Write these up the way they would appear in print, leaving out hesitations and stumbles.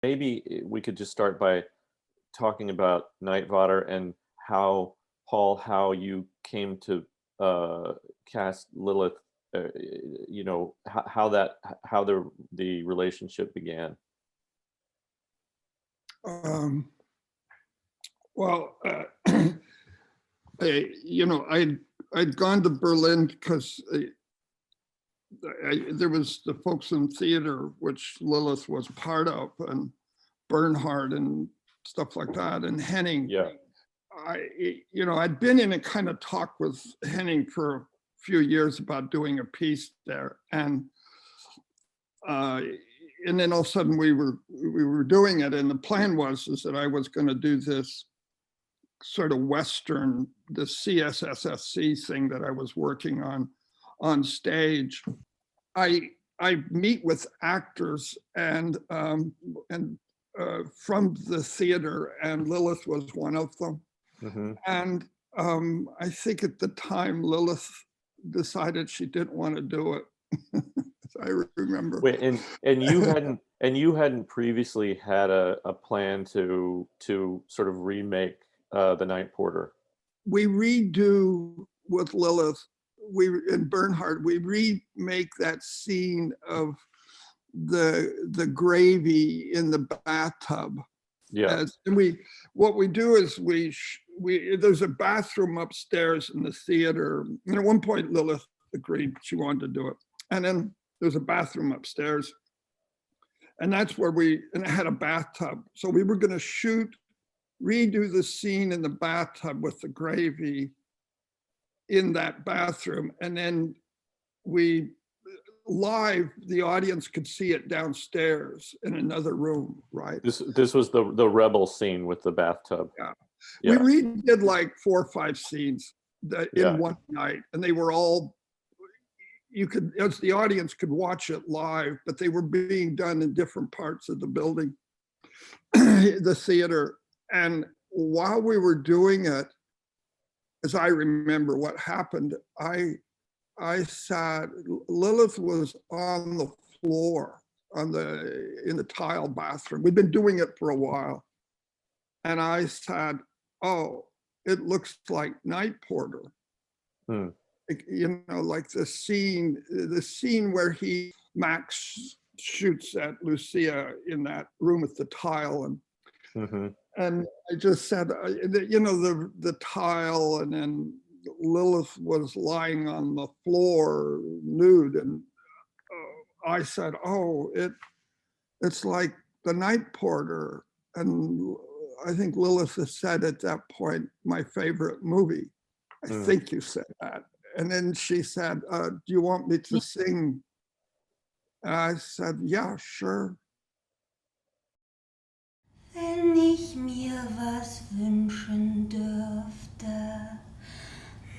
Maybe we could just start by talking about Nightwater and how, Paul, how you came to cast Lilith. You know, how the relationship began. Well, you know, I'd gone to Berlin because there was the Volksbühne Theater, which Lilith was part of, and Bernhard and stuff like that, and Henning. Yeah. You know, I'd been in a kind of talk with Henning for a few years about doing a piece there, and then all of a sudden we were doing it, and the plan was that I was going to do this sort of Western, the CSSSC thing that I was working on stage. I meet with actors and from the theater, and Lilith was one of them. Mm-hmm. And I think at the time Lilith decided she didn't want to do it. I remember. Wait, and you hadn't previously had a plan to sort of remake The Night Porter. We redo with Lilith. In Bernhard, we remake that scene of the gravy in the bathtub. Yeah. And what we do is there's a bathroom upstairs in the theater. And at one point Lilith agreed she wanted to do it. And then there's a bathroom upstairs. And that's where and it had a bathtub. So we were going to redo the scene in the bathtub with the gravy in that bathroom. And then the audience could see it downstairs in another room, right? This was the rebel scene with the bathtub. Yeah. We redid like 4 or 5 scenes in one night, and they were all, as the audience could watch it live, but they were being done in different parts of the building, the theater. And while we were doing it, as I remember what happened, I sat, Lilith was on the floor in the tile bathroom. We'd been doing it for a while. And I said, oh, it looks like Night Porter. Hmm. You know, like the scene where Max shoots at Lucia in that room with the tile. And mm-hmm. And I just said, you know, the tile, and then Lilith was lying on the floor nude, and I said, oh, it's like The Night Porter. And I think Lilith has said at that point, my favorite movie. I think you said that. And then she said, do you want me to sing? And I said, yeah, sure. Wenn ich mir was wünschen dürfte,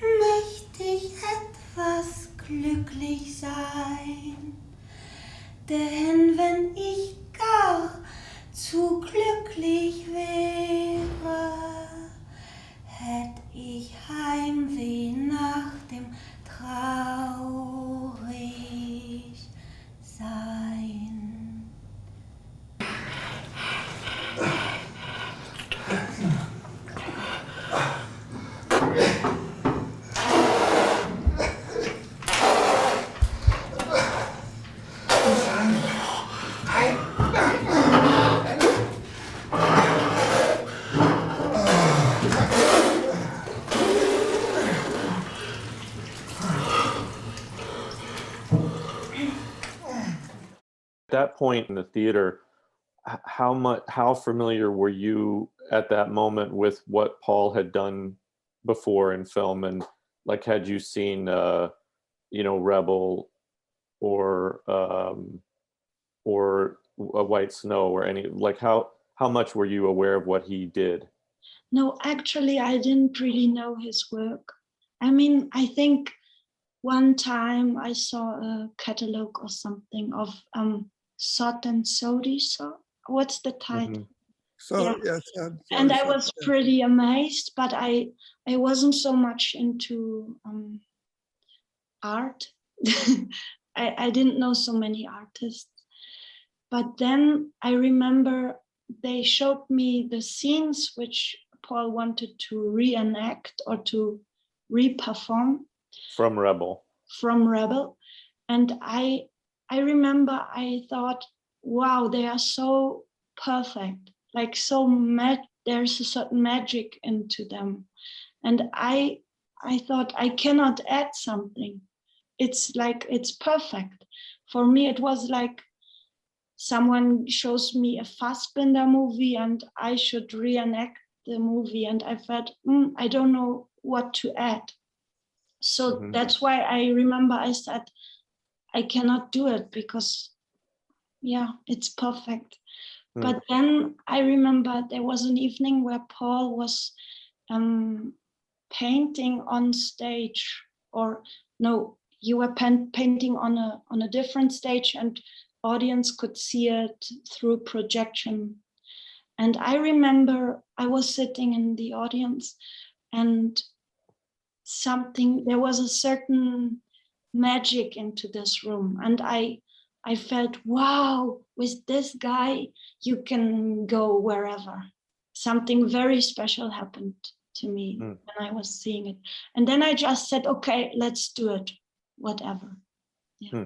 möchte ich etwas glücklich sein. Denn wenn ich gar zu glücklich wäre, hätt ich Heimweh nach dem traurig sein. At that point in the theater, how familiar were you at that moment with what Paul had done before in film, and like had you seen you know, Rebel or A White Snow or any, like how much were you aware of what he did? No, actually I didn't really know his work. I mean, I think one time I saw a catalog or something of Sod and Sodi. So what's the title? Mm-hmm. So yes, and I was pretty amazed, but I wasn't so much into art. I didn't know so many artists, But then I remember they showed me the scenes which Paul wanted to reenact or to re-perform From Rebel. From Rebel. And I remember I thought, wow, they are so perfect, like so there's a certain magic into them. And I thought I cannot add something. It's like, it's perfect. For me, it was like someone shows me a Fassbinder movie and I should reenact the movie. And I felt, I don't know what to add. So that's why I remember I said, I cannot do it because, yeah, it's perfect. But then I remember there was an evening where Paul was painting on stage, or no, you were painting on a different stage and audience could see it through projection. And I remember I was sitting in the audience and there was a certain magic into this room. And I felt, wow, with this guy, you can go wherever. Something very special happened to me when I was seeing it. And then I just said, okay, let's do it, whatever. Yeah.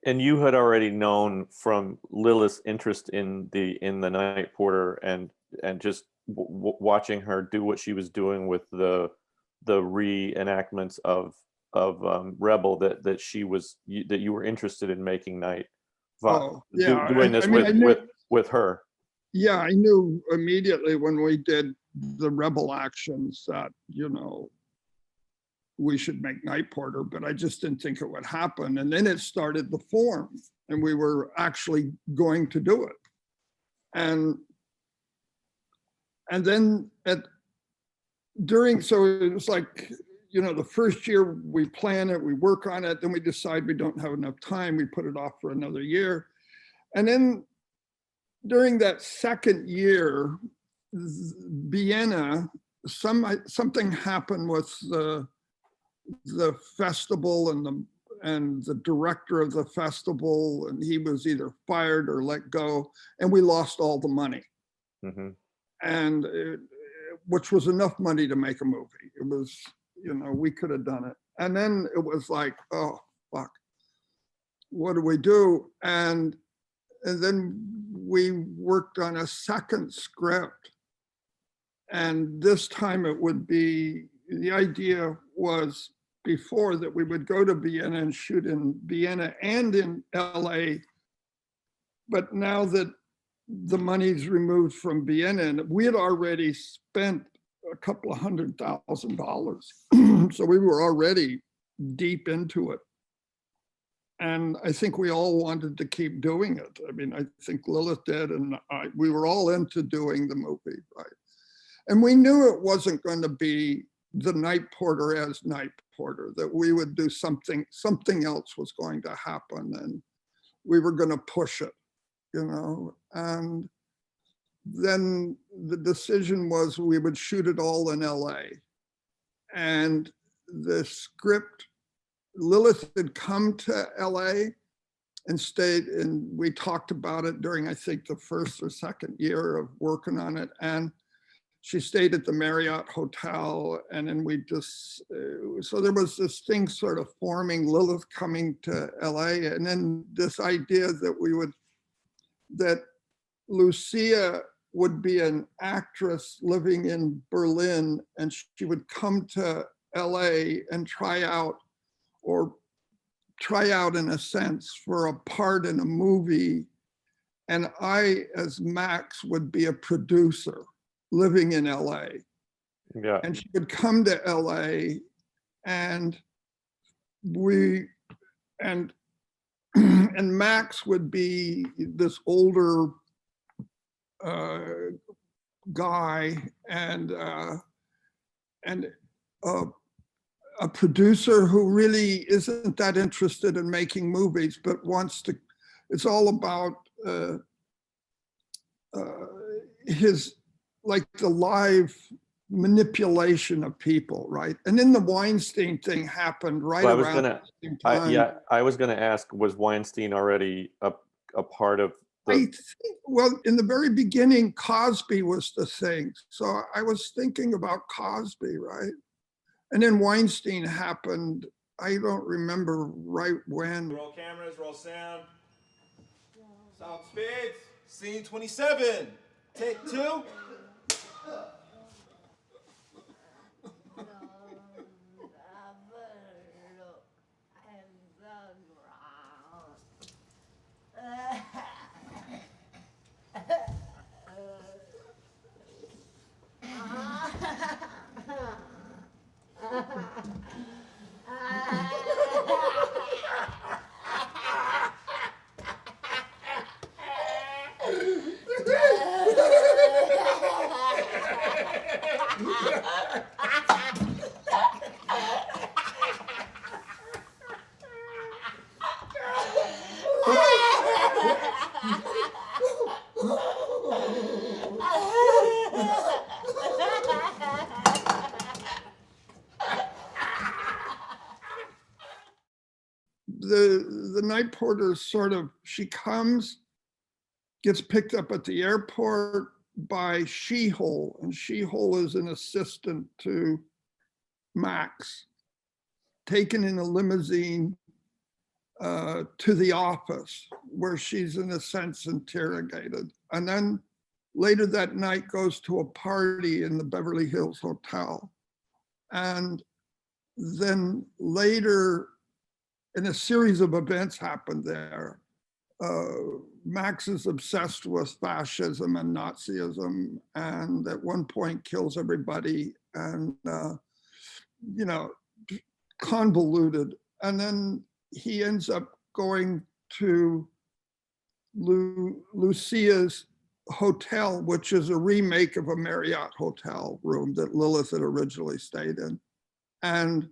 And you had already known from Lilith's interest in the Night Porter and just watching her do what she was doing with the reenactments of Rebel that you were interested in making Night. Doing this with her. Yeah, I knew immediately when we did the Rebel actions that, we should make Night Porter, but I just didn't think it would happen. And then it started to form and we were actually going to do it. And then so it was like, the first year we plan it, we work on it, then we decide we don't have enough time, we put it off for another year. And then during that second year, Vienna, something happened with the festival and the director of the festival, and he was either fired or let go, and we lost all the money. And which was enough money to make a movie. It was, we could have done it. And then it was like, oh, fuck, what do we do? And then we worked on a second script. And this time it would be, the idea was before that we would go to Vienna and shoot in Vienna and in LA. But now that the money's removed from Vienna, and we had already spent a couple of $100,000. So we were already deep into it. And I think we all wanted to keep doing it. I mean, I think Lilith did, and we were all into doing the movie, right? And we knew it wasn't going to be the Night Porter as Night Porter, that we would do something else was going to happen, and we were going to push it, and then the decision was we would shoot it all in LA. And the script, Lilith had come to LA and stayed, and we talked about it during, I think, the first or second year of working on it. And she stayed at the Marriott Hotel, and then we just, so there was this thing sort of forming, Lilith coming to LA, and then this idea that Lucia would be an actress living in Berlin, and she would come to LA and try out in a sense for a part in a movie, and I, as Max, would be a producer living in LA. Yeah. And she would come to LA, and and Max would be this older guy, and a producer who really isn't that interested in making movies, but wants to. It's all about his, like, the live manipulation of people, right? And then the Weinstein thing happened right around the same time. I was gonna ask, was Weinstein already a part of the? I think, well, in the very beginning, Cosby was the thing. So I was thinking about Cosby, right? And then Weinstein happened. I don't remember right when. Roll cameras, roll sound. Sound speeds. Scene 27. Take 2. The night porter sort of, she comes, gets picked up at the airport by She-Hole, and She-Hole is an assistant to Max, taken in a limousine to the office, where she's in a sense interrogated. And then later that night goes to a party in the Beverly Hills Hotel. And then later, and a series of events happened there. Max is obsessed with fascism and Nazism, and at one point kills everybody, and you know, convoluted. And then he ends up going to Lucia's hotel, which is a remake of a Marriott hotel room that Lilith had originally stayed in. And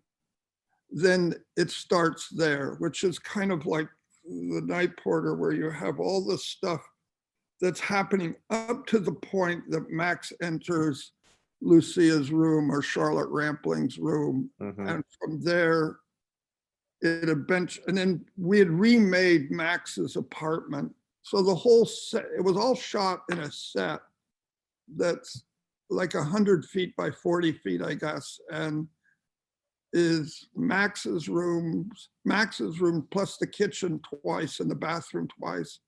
then it starts there, which is kind of like the night porter, where you have all this stuff that's happening up to the point that Max enters Lucia's room or Charlotte Rampling's room. Mm-hmm. And from there, it and then we had remade Max's apartment. So the whole set, it was all shot in a set that's like 100 feet by 40 feet, I guess. And is Max's room plus the kitchen twice and the bathroom twice.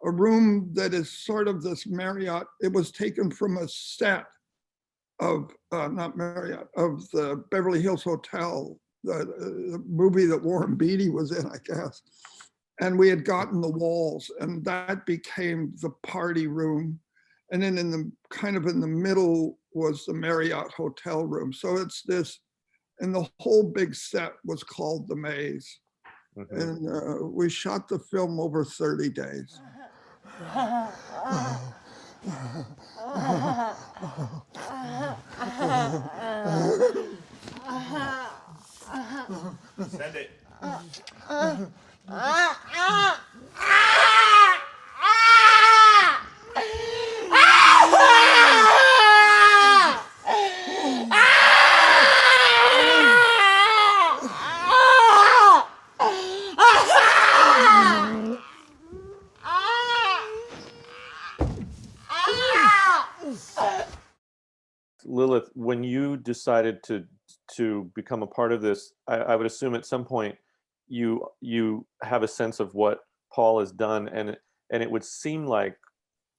A room that is sort of this Marriott. It was taken from a set of, not Marriott, of the Beverly Hills Hotel, the movie that Warren Beatty was in, I guess. And we had gotten the walls, and that became the party room. And then in the kind of in the middle was the Marriott hotel room. So it's this, and the whole big set was called The Maze. Mm-hmm. And we shot the film over 30 days. Send it. Lilith, when you decided to become a part of this, I would assume at some point you have a sense of what Paul has done, and it would seem like,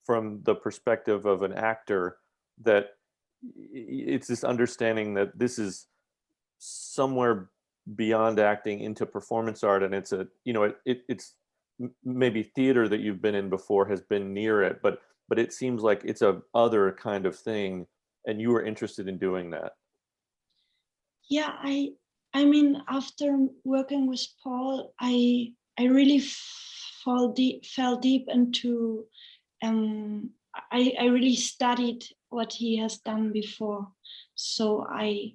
from the perspective of an actor, that it's this understanding that this is somewhere beyond acting into performance art, and it's a, you know, it's maybe theater that you've been in before has been near it, but it seems like it's a other kind of thing, and you were interested in doing that. Yeah, I mean, after working with Paul, I really fell deep into. I really studied what he has done before, so I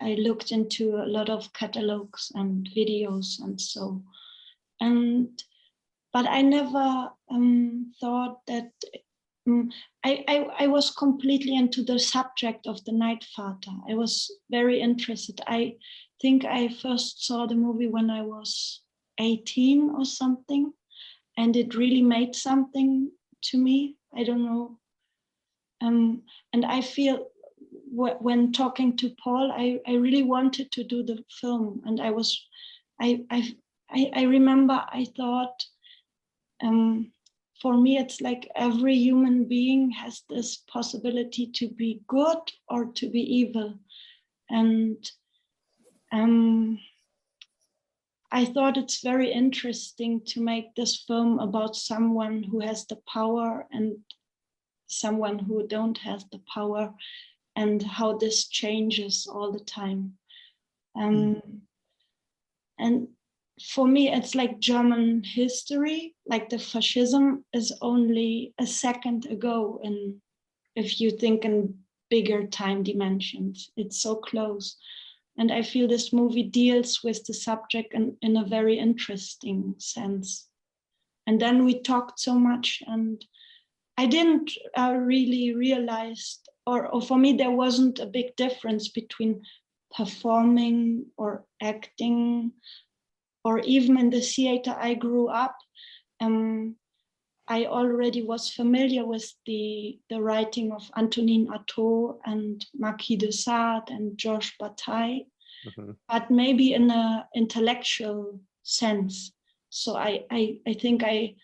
looked into a lot of catalogs and videos and so, but I never thought that. I was completely into the subject of the Night Vater. I was very interested. I think I first saw the movie when I was 18 or something, and it really made something to me. I don't know. And I feel when talking to Paul, I really wanted to do the film, and I remember I thought. For me, it's like every human being has this possibility to be good or to be evil. And I thought it's very interesting to make this film about someone who has the power and someone who don't have the power, and how this changes all the time. And for me, it's like German history, like the fascism is only a second ago. And if you think in bigger time dimensions, it's so close. And I feel this movie deals with the subject in a very interesting sense. And then we talked so much, and I didn't really realize, or for me, there wasn't a big difference between performing or acting, or even in the theater I grew up. I already was familiar with the writing of Antonin Artaud and Marquis de Sade and Georges Bataille, but maybe in an intellectual sense. So I think I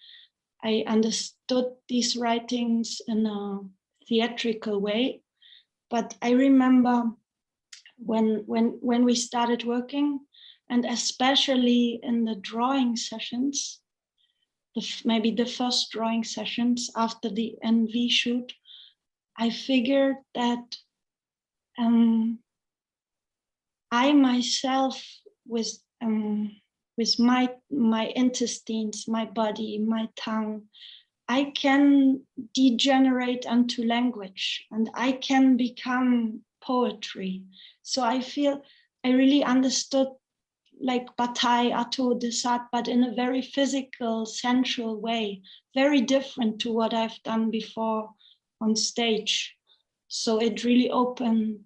understood these writings in a theatrical way. But I remember when we started working, and especially in the drawing sessions, maybe the first drawing sessions after the NV shoot, I figured that I myself, with my intestines, my body, my tongue, I can degenerate into language, and I can become poetry. So I feel I really understood like Bataille, Artaud, de Sade, but in a very physical, sensual way, very different to what I've done before on stage. So it really opened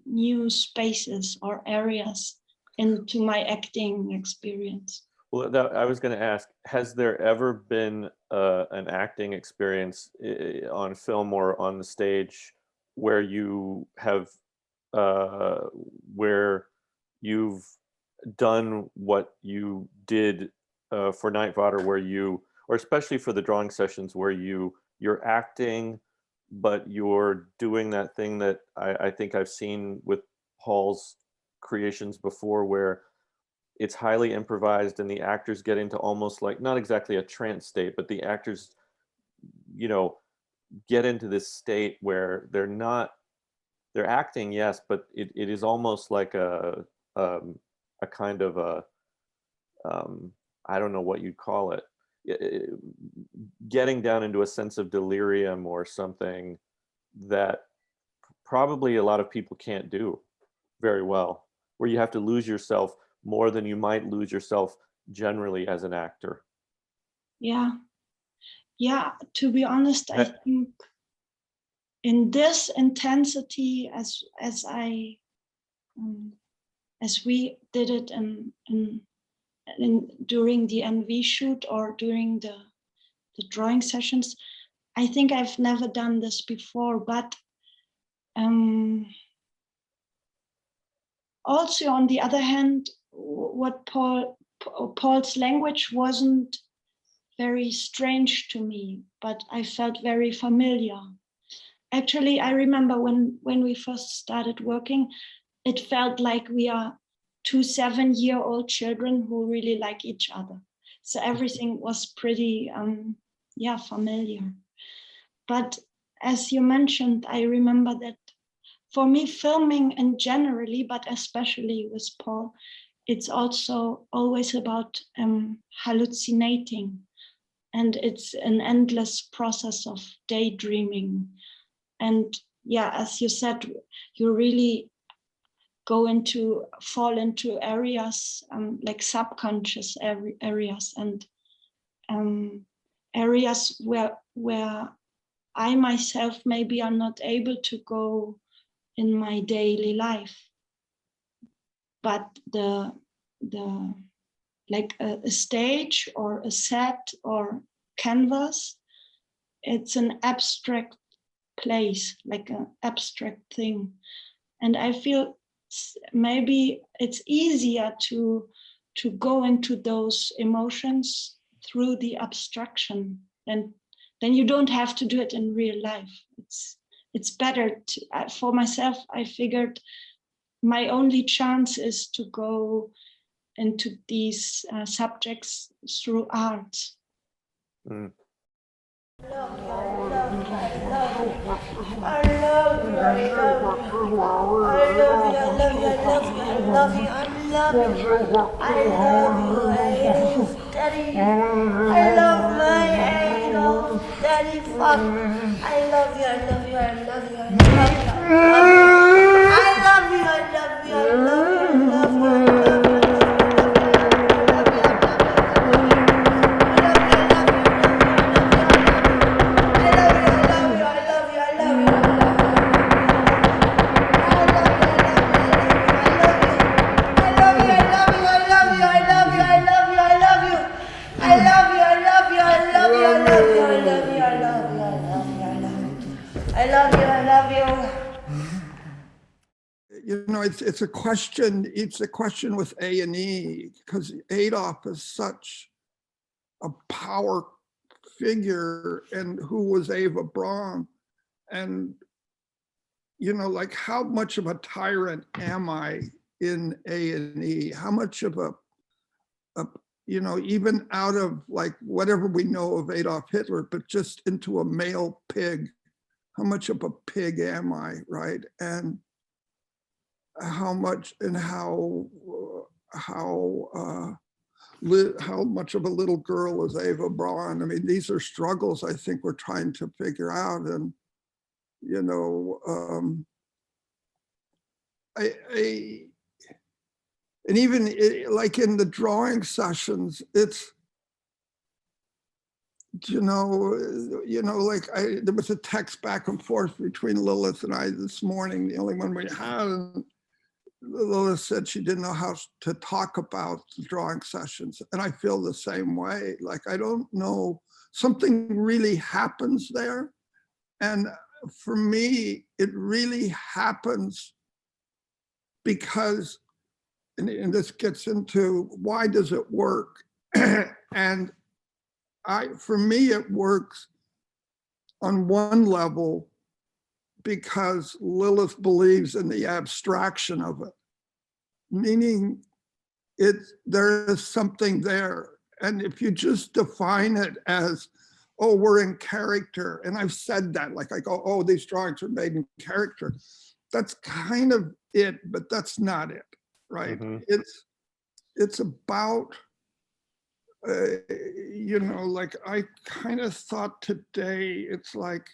new spaces or areas into my acting experience. Well, I was going to ask, has there ever been an acting experience on film or on the stage where you have, where you've done what you did for Night Vater, where you, or especially for the drawing sessions, where you're acting, but you're doing that thing that I think I've seen with Paul's creations before, where it's highly improvised and the actors get into almost like, not exactly a trance state, but the actors, you know, get into this state where they're acting, yes, but it is almost like a kind of a, I don't know what you'd call it, getting down into a sense of delirium or something that probably a lot of people can't do very well, where you have to lose yourself more than you might lose yourself generally as an actor. Yeah, to be honest, I think in this intensity as we did it during the NV shoot or during the drawing sessions, I think I've never done this before, but also on the other hand, what Paul's language wasn't very strange to me, but I felt very familiar. Actually, I remember when we first started working, it felt like we are two 7-year-old children who really like each other. So everything was pretty, familiar. But as you mentioned, I remember that for me, filming and generally, but especially with Paul, it's also always about hallucinating. And it's an endless process of daydreaming. And yeah, as you said, you really fall into areas like subconscious areas and areas where I myself maybe are not able to go in my daily life. But the like a stage or a set or canvas, it's an abstract place, like an abstract thing. And I feel maybe it's easier to go into those emotions through the abstraction, and then you don't have to do it in real life. It's better to, for myself, I figured my only chance is to go into these subjects through art. Mm. You know, it's a question. It's a question with A&E, because Adolf is such a power figure, and who was Eva Braun, and you know, like how much of a tyrant am I in A&E? How much of a you know, even out of like whatever we know of Adolf Hitler, but just into a male pig, how much of a pig am I, right? And how much and how much of a little girl is Eva Braun? I mean, these are struggles I think we're trying to figure out. And, you know, and even like in the drawing sessions, it's, you know, like there was a text back and forth between Lilith and I this morning, the only one we had. And Lilith said she didn't know how to talk about the drawing sessions. And I feel the same way. Like, I don't know, something really happens there. And for me, it really happens because, and this gets into why does it work? And for me, it works on one level because Lilith believes in the abstraction of it, meaning there is something there. And if you just define it as, oh, we're in character, and I've said that, like I go, oh, these drawings are made in character. That's kind of it, but that's not it, right? Mm-hmm. It's about, you know, like I kind of thought today, it's like,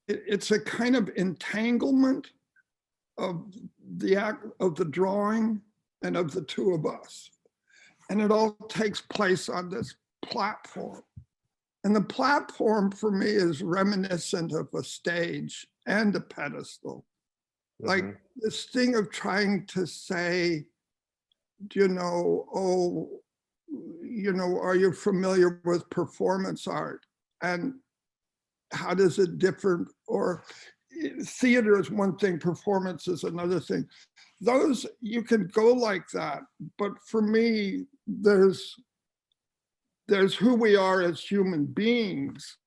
it's a kind of entanglement of the act of the drawing and of the two of us. And it all takes place on this platform. And the platform for me is reminiscent of a stage and a pedestal. Mm-hmm. Like this thing of trying to say, you know, oh, you know, are you familiar with performance art? And how does it differ? Or theater is one thing, performance is another thing. Those, you can go like that. But for me, there's who we are as human beings,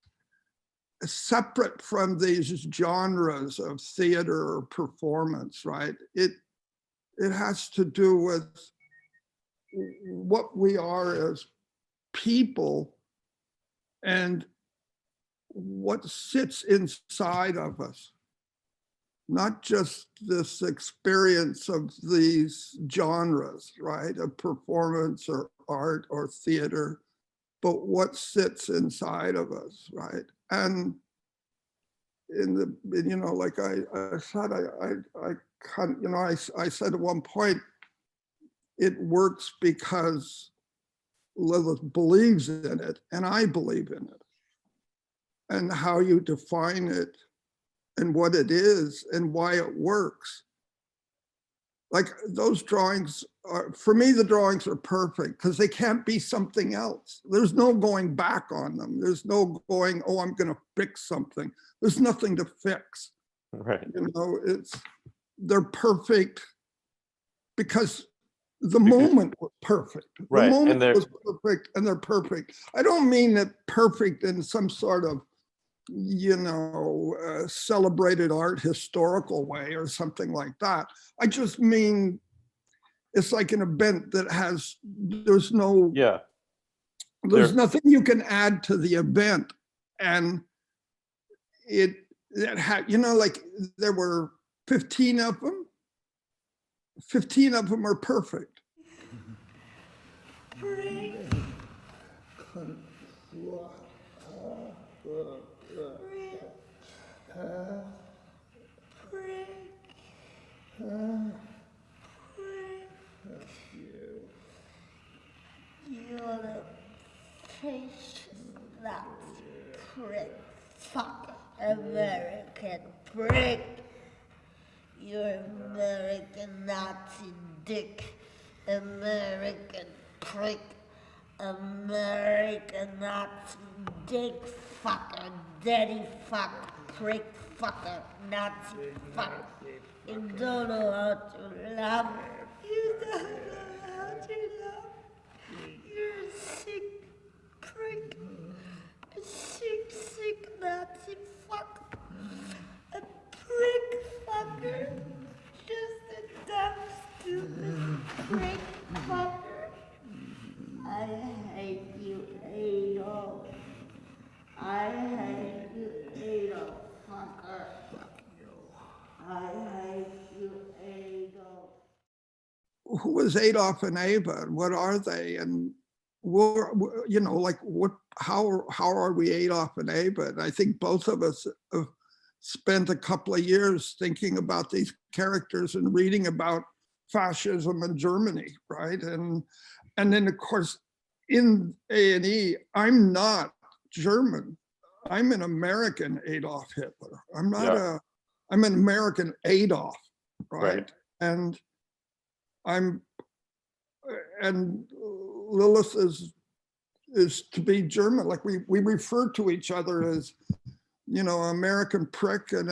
separate from these genres of theater or performance, right? it has to do with what we are as people and what sits inside of us. Not just this experience of these genres, right? Of performance or art or theater, but what sits inside of us, right? And in the, you know, like I said, I said at one point, it works because Lilith believes in it and I believe in it. And how you define it and what it is and why it works. Like those drawings are, for me, the drawings are perfect because they can't be something else. There's no going back on them. There's no going, oh, I'm going to fix something. There's nothing to fix. Right. You know, they're perfect because the moment was perfect. Right. The moment was perfect and they're perfect. I don't mean that perfect in some sort of, you know, celebrated art historical way or something like that. I just mean it's like an event that has, there's no, there's nothing you can add to the event. And it had, you know, like there were 15 of them. 15 of them are perfect. You're the face that prick, fuck, American prick. You're American Nazi dick, American prick, American Nazi dick, fucker, daddy fuck, prick, fucker, Nazi fuck. You don't know how to love. You don't know how to love. You're a sick prick. A sick, sick Nazi fuck. A prick fucker. Just a dumb, stupid prick fucker. I hate you, Adolf. I hate you, Adolf fucker. I hate you, Adolf. Who was Adolf and Ava, and what are they? And you know, like what? How are we Adolf and Ava? And I think both of us have spent a couple of years thinking about these characters and reading about fascism in Germany, right? And then of course in A&E, I'm not German. I'm an American Adolf Hitler. I'm not I'm an American Adolf, right? And Lilith is to be German. Like we refer to each other as, you know, American prick and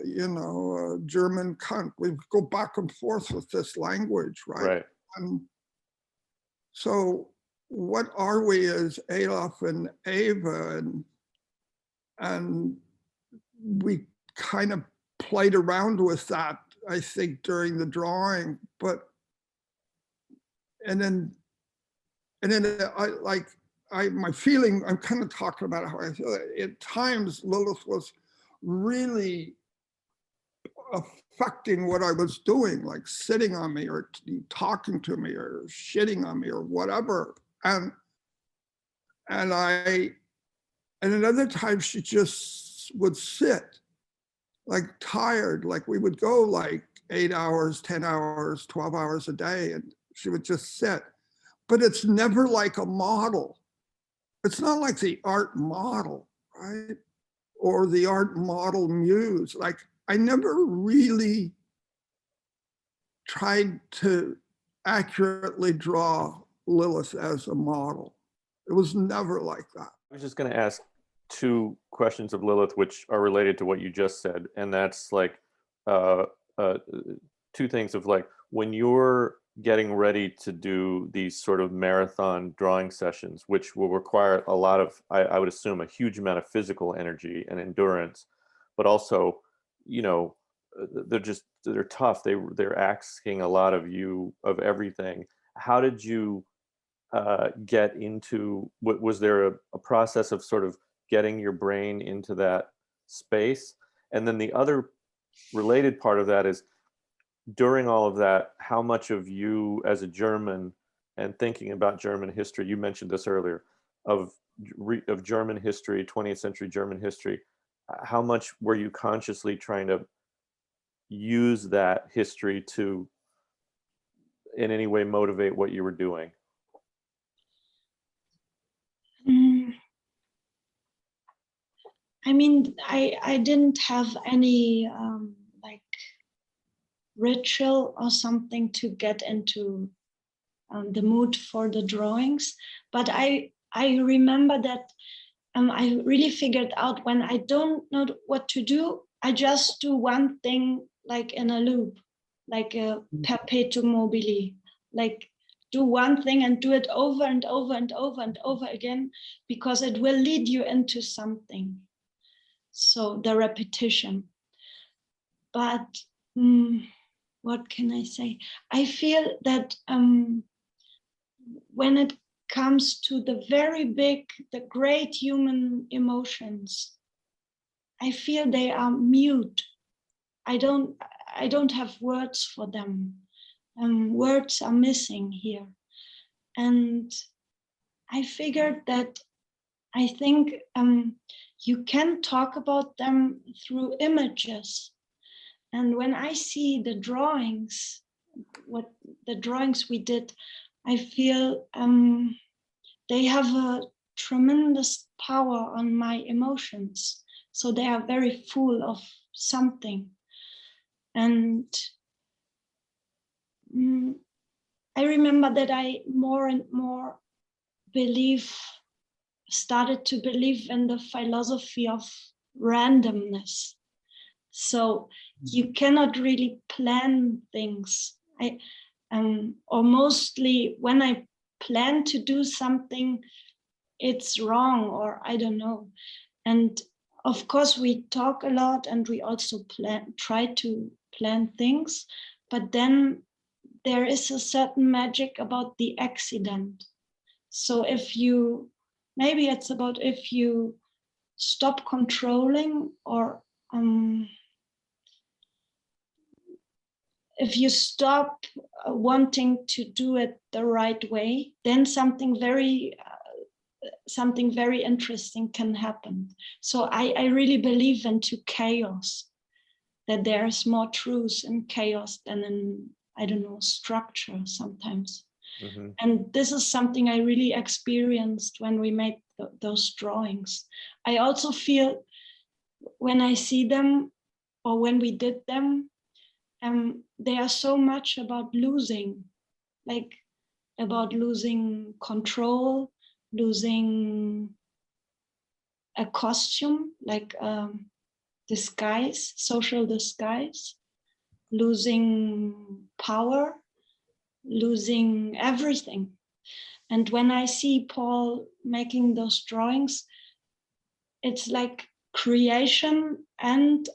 you know, a German cunt. We go back and forth with this language, right? And so what are we as Adolf and Ava? And we kind of played around with that, I think, during the drawing, but and then my feeling, I'm kind of talking about how I feel. At times Lilith was really affecting what I was doing, like sitting on me or talking to me or shitting on me or whatever. And at other times she just would sit like tired, like we would go like 8 hours, 10 hours, 12 hours a day, and she would just sit. But it's never like a model. It's not like the art model, right? Or the art model muse. Like I never really tried to accurately draw Lilith as a model. It was never like that. I was just going to ask two questions of Lilith, which are related to what you just said. And that's like two things of like, when you're getting ready to do these sort of marathon drawing sessions, which will require a lot of, I would assume, a huge amount of physical energy and endurance, but also, you know, they're just they're tough. They're asking a lot of you, of everything. How did you get into, was there a process of sort of getting your brain into that space? And then the other related part of that is, during all of that, how much of you as a German and thinking about German history, you mentioned this earlier, of German history, 20th century German history, how much were you consciously trying to use that history to in any way motivate what you were doing? I mean, I didn't have any like ritual or something to get into the mood for the drawings, but I remember that I really figured out when I don't know what to do, I just do one thing like in a loop, like a perpetuum mobile, like do one thing and do it over and over and over and over again, because it will lead you into something. So the repetition. But what can I say? I feel that when it comes to the very big, the great human emotions, I feel they are mute. I don't have words for them. Words are missing here. And I figured that I think you can talk about them through images. And when I see the drawings, what the drawings we did, I feel they have a tremendous power on my emotions. So they are very full of something. And I remember that I more and more started to believe in the philosophy of randomness. So you cannot really plan things. Or mostly when I plan to do something, it's wrong, or I don't know. And of course we talk a lot and we also try to plan things, but then there is a certain magic about the accident. So maybe it's about if you stop controlling, or if you stop wanting to do it the right way, then something very interesting can happen. So I really believe into chaos, that there's more truth in chaos than in, I don't know, structure sometimes. Mm-hmm. And this is something I really experienced when we made those drawings. I also feel when I see them, or when we did them, they are so much about losing, like about losing control, losing a costume, like disguise, social disguise, losing power, losing everything. And when I see Paul making those drawings, it's like creation and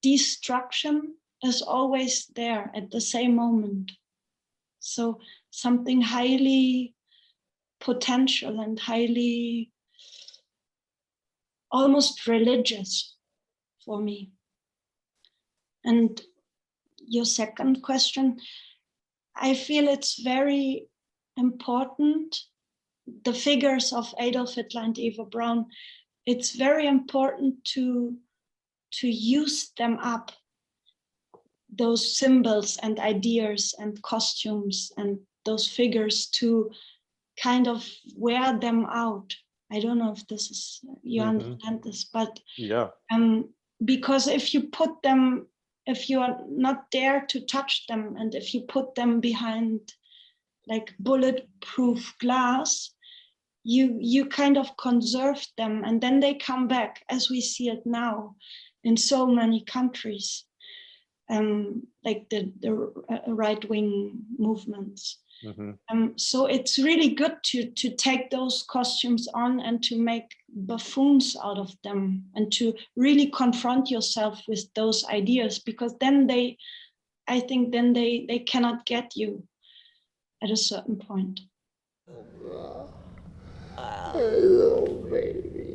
destruction is always there at the same moment. So something highly potential and highly almost religious for me. And your second question, I feel it's very important. The figures of Adolf Hitler and Eva Braun, it's very important to use them up, those symbols and ideas and costumes and those figures, to kind of wear them out. I don't know if this is, you understand this, but yeah. Because if you put them, if you are not there to touch them, and if you put them behind like bulletproof glass, you kind of conserve them, and then they come back, as we see it now in so many countries. like the right-wing movements. Mm-hmm. So it's really good to take those costumes on and to make buffoons out of them and to really confront yourself with those ideas, because then I think they cannot get you at a certain point. Hello, baby.